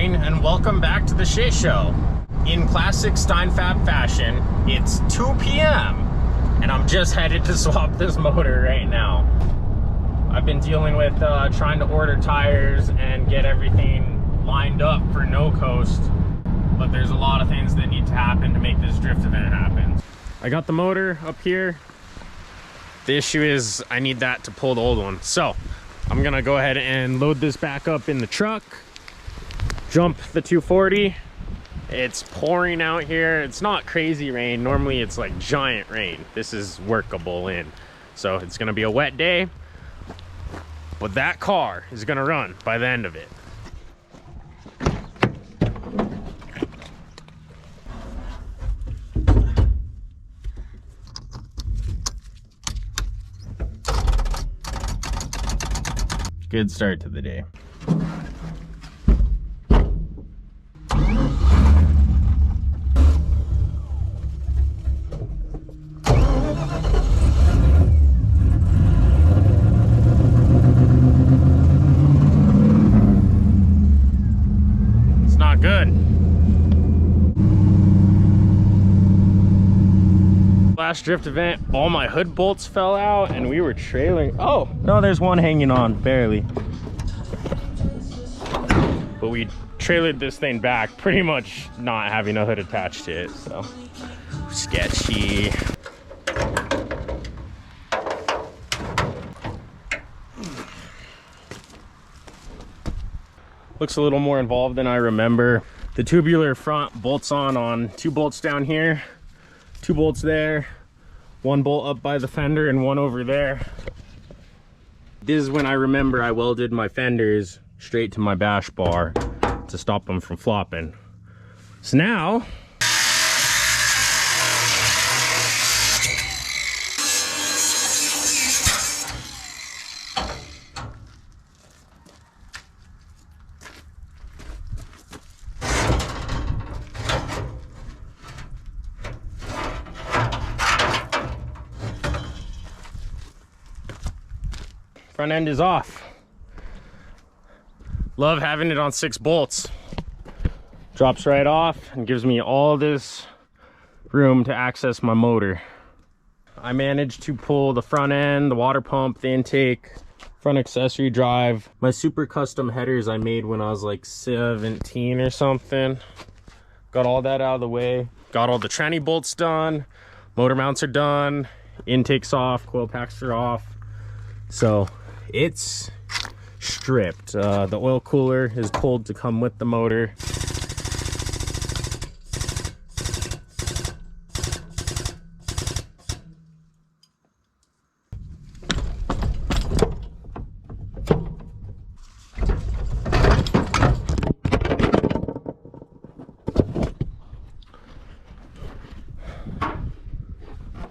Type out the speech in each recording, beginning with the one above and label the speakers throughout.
Speaker 1: morning and welcome back to the Shit Show. In classic Steinfab fashion, it's 2 p.m. and I'm just headed to swap this motor right now. I've been dealing with trying to order tires and get everything lined up for no coast, but there's a lot of things that need to happen to make this drift event happen. I got the motor up here. The issue is I need that to pull the old one. So I'm gonna go ahead and load this back up in the truck, jump the 240. It's pouring out here. It's not crazy rain. Normally it's like giant rain. This is workable in. So it's gonna be a wet day, but that car is gonna run by the end of it. Good start to the day. It's not good. Last drift event, all my hood bolts fell out and we were trailing. Oh, no, there's one hanging on, barely. But we trailered this thing back, pretty much not having a hood attached to it, so sketchy. Looks a little more involved than I remember. The tubular front bolts on 2 bolts down here, 2 bolts there, 1 bolt up by the fender and 1 over there. This is when I remember I welded my fenders straight to my bash bar to stop them from flopping. So now front end is off. Love having it on 6 bolts. Drops right off and gives me all this room to access my motor. I managed to pull the front end, the water pump, the intake, front accessory drive. My super custom headers I made when I was like 17 or something. Got all that out of the way. Got all the tranny bolts done. Motor mounts are done. Intake's off, coil packs are off. So it's stripped. The oil cooler is pulled to come with the motor.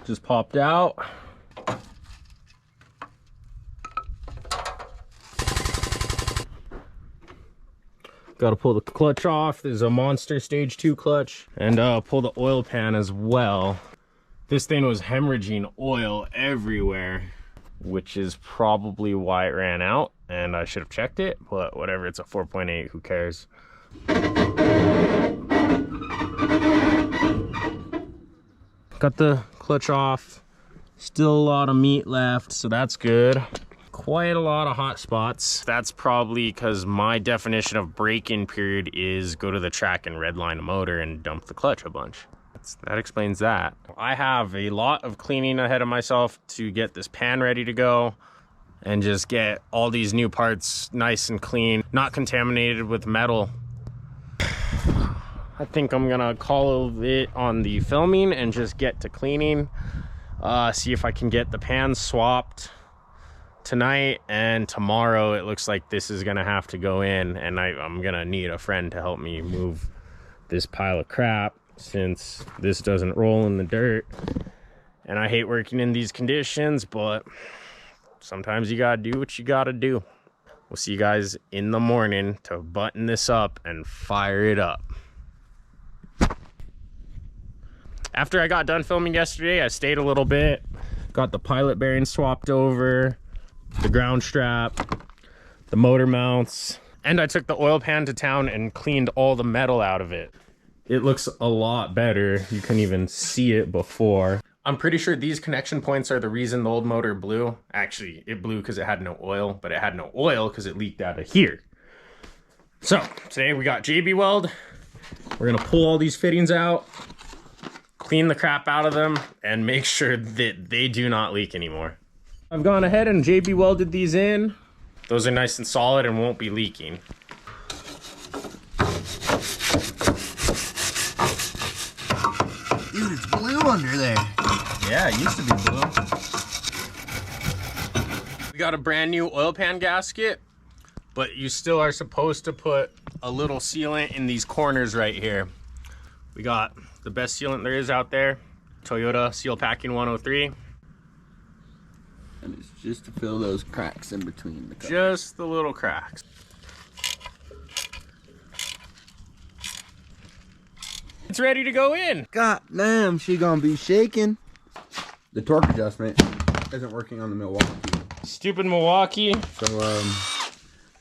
Speaker 1: Just popped out. Got to pull the clutch off. There's a monster stage 2 clutch, and pull the oil pan as well. This thing was hemorrhaging oil everywhere, which is probably why it ran out, and I should have checked it, but whatever, it's a 4.8, who cares? Got the clutch off. Still a lot of meat left, so that's good. Quite a lot of hot spots. That's probably because my definition of break-in period is go to the track and redline a motor and dump the clutch a bunch. That explains that. I have a lot of cleaning ahead of myself to get this pan ready to go and just get all these new parts nice and clean, not contaminated with metal. I think I'm gonna call it on the filming and just get to cleaning. See if I can get the pans swapped tonight, and tomorrow it looks like this is gonna have to go in, and I'm gonna need a friend to help me move this pile of crap since this doesn't roll in the dirt. And I hate working in these conditions, but sometimes you gotta do what you gotta do. We'll see you guys in the morning to button this up and fire it up. After I got done filming yesterday, I stayed a little bit, got the pilot bearing swapped over, the ground strap, the motor mounts, And I took the oil pan to town and cleaned all the metal out of it. It looks a lot better. You couldn't even see it before. I'm pretty sure these connection points are the reason the old motor blew. Actually, it blew because it had no oil, but it had no oil because it leaked out of here. So today we got JB Weld. We're gonna pull all these fittings out, clean the crap out of them, and make sure that they do not leak anymore. I've gone ahead and JB welded these in. Those are nice and solid and won't be leaking.
Speaker 2: Dude, it's blue under there.
Speaker 1: Yeah, it used to be blue. We got a brand new oil pan gasket, but you still are supposed to put a little sealant in these corners right here. We got the best sealant there is out there, Toyota Seal Packing 103.
Speaker 2: And it's just to fill those cracks in between the covers.
Speaker 1: Just the little cracks. It's ready to go in.
Speaker 2: God damn, she gonna be shaking. The torque adjustment isn't working on the Milwaukee.
Speaker 1: Stupid Milwaukee.
Speaker 2: So,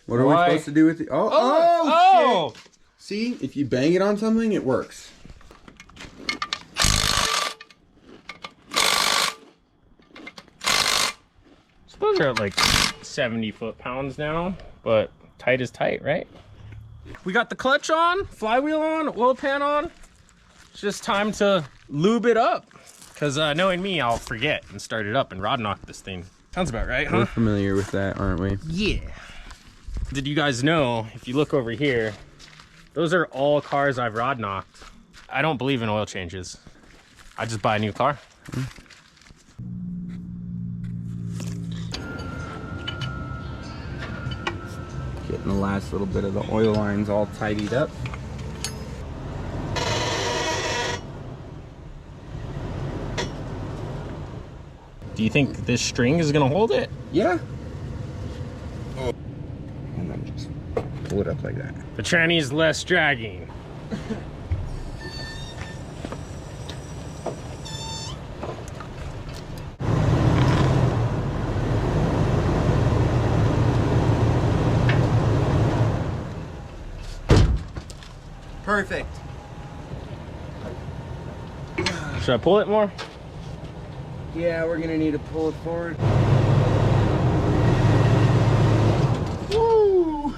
Speaker 2: what are we supposed to do with it? Oh, shit. See, if you bang it on something, it works.
Speaker 1: Those are at like 70 foot-pounds now, but tight is tight, right? We got the clutch on, flywheel on, oil pan on. It's just time to lube it up, because knowing me, I'll forget and start it up and rod knock this thing. Sounds about right, huh?
Speaker 2: We're familiar with that, aren't we?
Speaker 1: Yeah. Did you guys know, if you look over here, those are all cars I've rod knocked. I don't believe in oil changes. I just buy a new car.
Speaker 2: Getting the last little bit of the oil lines all tidied up.
Speaker 1: Do you think this string is gonna hold it?
Speaker 2: Yeah. And then just pull it up like that.
Speaker 1: The tranny's less dragging.
Speaker 2: Perfect.
Speaker 1: Should I pull it more?
Speaker 2: Yeah, we're gonna need to pull it forward.
Speaker 1: Woo!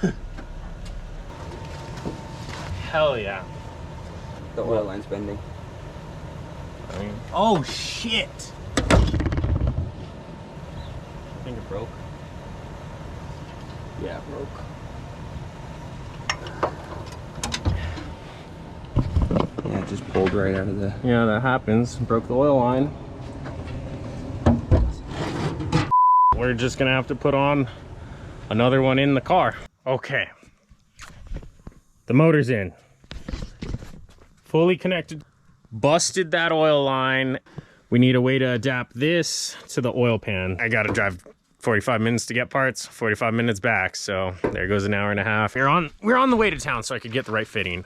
Speaker 1: Hell yeah.
Speaker 2: The oil line's bending.
Speaker 1: Oh shit! I think it broke.
Speaker 2: Yeah, it broke. Yeah, it just pulled right out of the...
Speaker 1: Yeah, that happens. Broke the oil line. We're just gonna have to put on another one in the car. Okay. The motor's in. Fully connected. Busted that oil line. We need a way to adapt this to the oil pan. I gotta drive 45 minutes to get parts, 45 minutes back. So there goes an hour and a half. We're on the way to town so I could get the right fitting.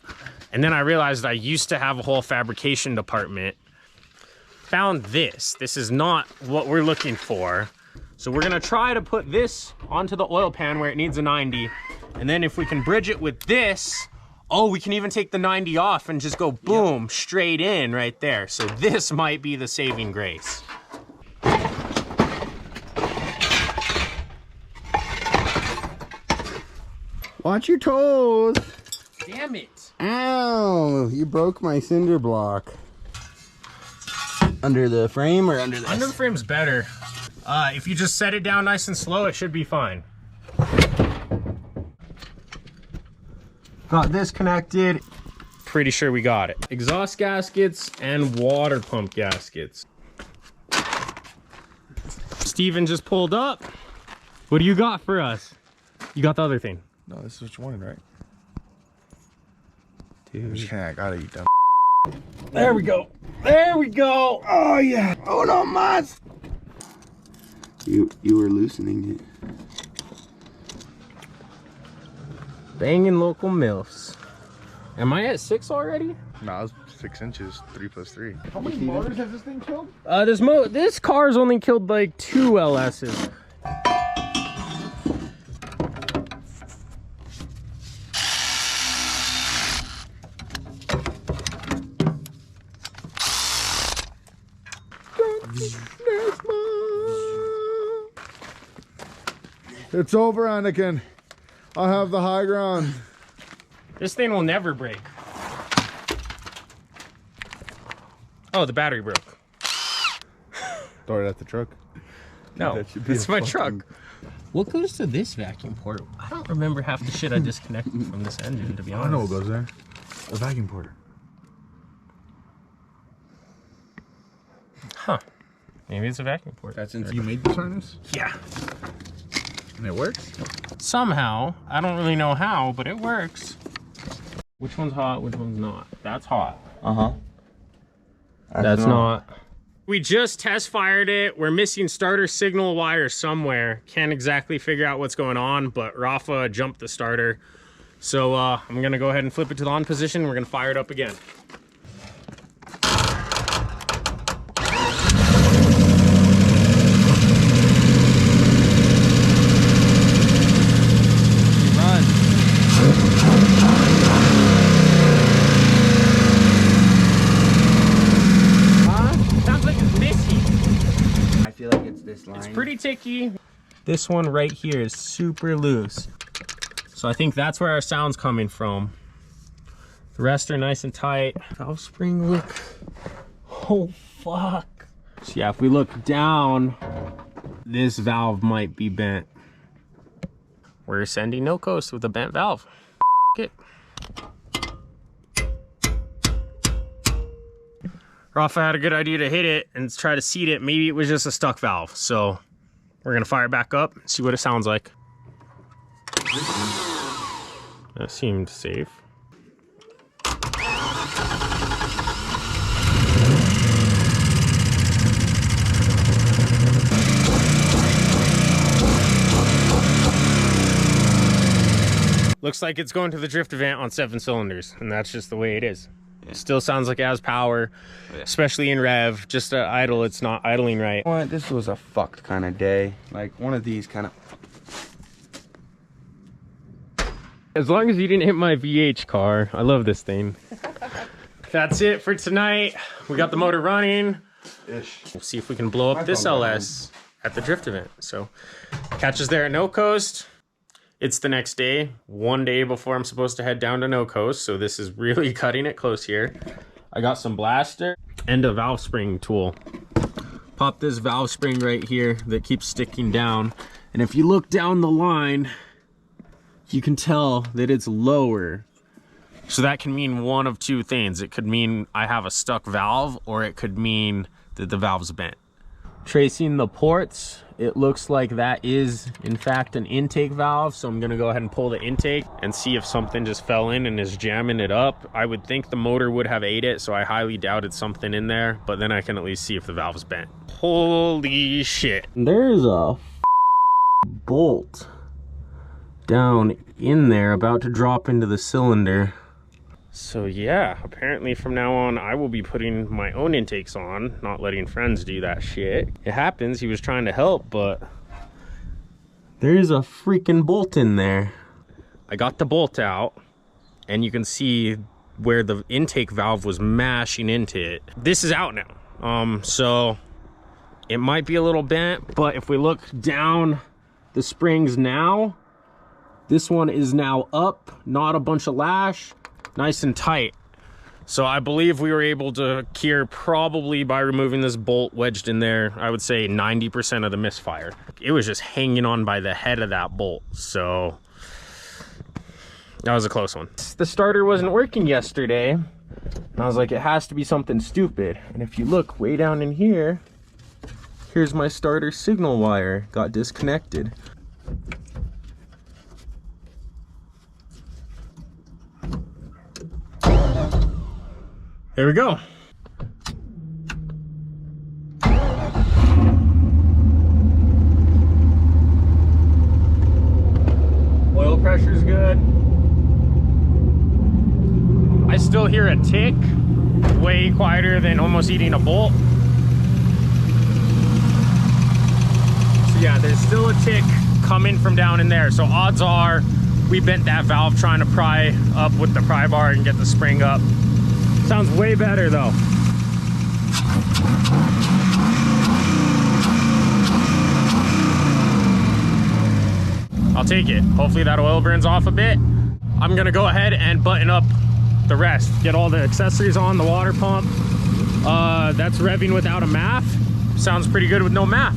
Speaker 1: And then I realized I used to have a whole fabrication department. Found this. This is not what we're looking for. So we're gonna try to put this onto the oil pan where it needs a 90. And then if we can bridge it with this, oh, we can even take the 90 off and just go boom, straight in right there. So this might be the saving grace.
Speaker 2: Watch your toes.
Speaker 1: Damn it.
Speaker 2: Ow, you broke my cinder block. Under the frame or under this?
Speaker 1: Under the frame's better. If you just set it down nice and slow, it should be fine. Got this connected. Pretty sure we got it. Exhaust gaskets and water pump gaskets. Steven just pulled up. What do you got for us? You got the other thing.
Speaker 3: No, this is what you wanted, right?
Speaker 2: Dude.
Speaker 3: I gotta eat them.
Speaker 1: There we go. There we go.
Speaker 2: Oh yeah. Oh no, mas. You were loosening it.
Speaker 1: Banging local MILFs. Am I at 6 already?
Speaker 3: No, it's 6 inches, 3 plus 3.
Speaker 2: How many motors has this thing killed?
Speaker 1: This car's only killed like 2 LS's.
Speaker 3: It's over, Anakin. I have the high ground.
Speaker 1: This thing will never break. Oh, the battery broke.
Speaker 3: Throw it at the truck.
Speaker 1: No, it's my truck. What goes to this vacuum port? I don't remember half the shit I disconnected from this engine, to be honest.
Speaker 3: I know what goes there. A vacuum porter.
Speaker 1: Huh. Maybe it's a vacuum port.
Speaker 2: That's insane.
Speaker 3: You made this harness?
Speaker 1: Yeah.
Speaker 3: And it works?
Speaker 1: Somehow. I don't really know how, but it works. Which one's hot, which one's not? That's hot.
Speaker 2: Uh-huh.
Speaker 1: That's not. We just test fired it. We're missing starter signal wire somewhere. Can't exactly figure out what's going on, but Rafa jumped the starter. So I'm gonna go ahead and flip it to the on position. We're gonna fire it up again. It's pretty ticky. This one right here is super loose. So I think that's where our sound's coming from. The rest are nice and tight. Valve spring look. Oh, fuck. So yeah, if we look down, this valve might be bent. We're sending no coast with a bent valve. It. Rafa had a good idea to hit it and try to seat it. Maybe it was just a stuck valve. So we're gonna fire it back up, see what it sounds like. That seemed safe. Looks like it's going to the drift event on 7 cylinders, and that's just the way it is. Yeah. It still sounds like it has power, especially in rev. Just idle, it's not idling right.
Speaker 2: What? This was a fucked kind of day. Like one of these kind of.
Speaker 1: As long as you didn't hit my VH car, I love this thing. That's it for tonight. We got the motor running. Ish. We'll see if we can blow up this LS at the drift event. So catch us there at No Coast. It's the next day, one day before I'm supposed to head down to No Coast, so this is really cutting it close here. I got some blaster and a valve spring tool. Pop this valve spring right here that keeps sticking down, and if you look down the line, you can tell that it's lower. So that can mean one of two things. It could mean I have a stuck valve, or it could mean that the valve's bent. Tracing the ports, it looks like that is in fact an intake valve, so I'm gonna go ahead and pull the intake and see if something just fell in and is jamming it up. I would think the motor would have ate it, so I highly doubted something in there, but then I can at least see if the valve's bent. Holy shit. There's a bolt down in there about to drop into the cylinder. So yeah, apparently from now on I will be putting my own intakes on, not letting friends do that shit. It happens, he was trying to help, but there's a freaking bolt in there. I got the bolt out and you can see where the intake valve was mashing into it. This is out now. So it might be a little bent, but if we look down the springs now, this one is now up, not a bunch of lash. Nice and tight. So I believe we were able to cure, probably by removing this bolt wedged in there, I would say 90% of the misfire. It was just hanging on by the head of that bolt. So that was a close one. The starter wasn't working yesterday. And I was like, it has to be something stupid. And if you look way down in here, here's my starter signal wire got disconnected. There we go. Oil pressure's good. I still hear a tick, way quieter than almost eating a bolt. So yeah, there's still a tick coming from down in there. So odds are we bent that valve trying to pry up with the pry bar and get the spring up. Sounds way better though. I'll take it. Hopefully that oil burns off a bit. I'm gonna go ahead and button up the rest. Get all the accessories on, the water pump. That's revving without a MAF. Sounds pretty good with no MAF.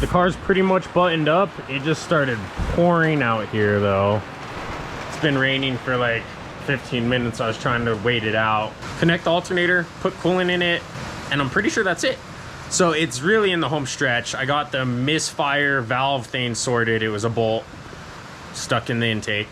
Speaker 1: The car's pretty much buttoned up. It just started pouring out here though. It's been raining for like 15 minutes. I was trying to wait it out. Connect the alternator, put coolant in it, and I'm pretty sure that's it. So it's really in the home stretch. I got the misfire valve thing sorted. It was a bolt stuck in the intake.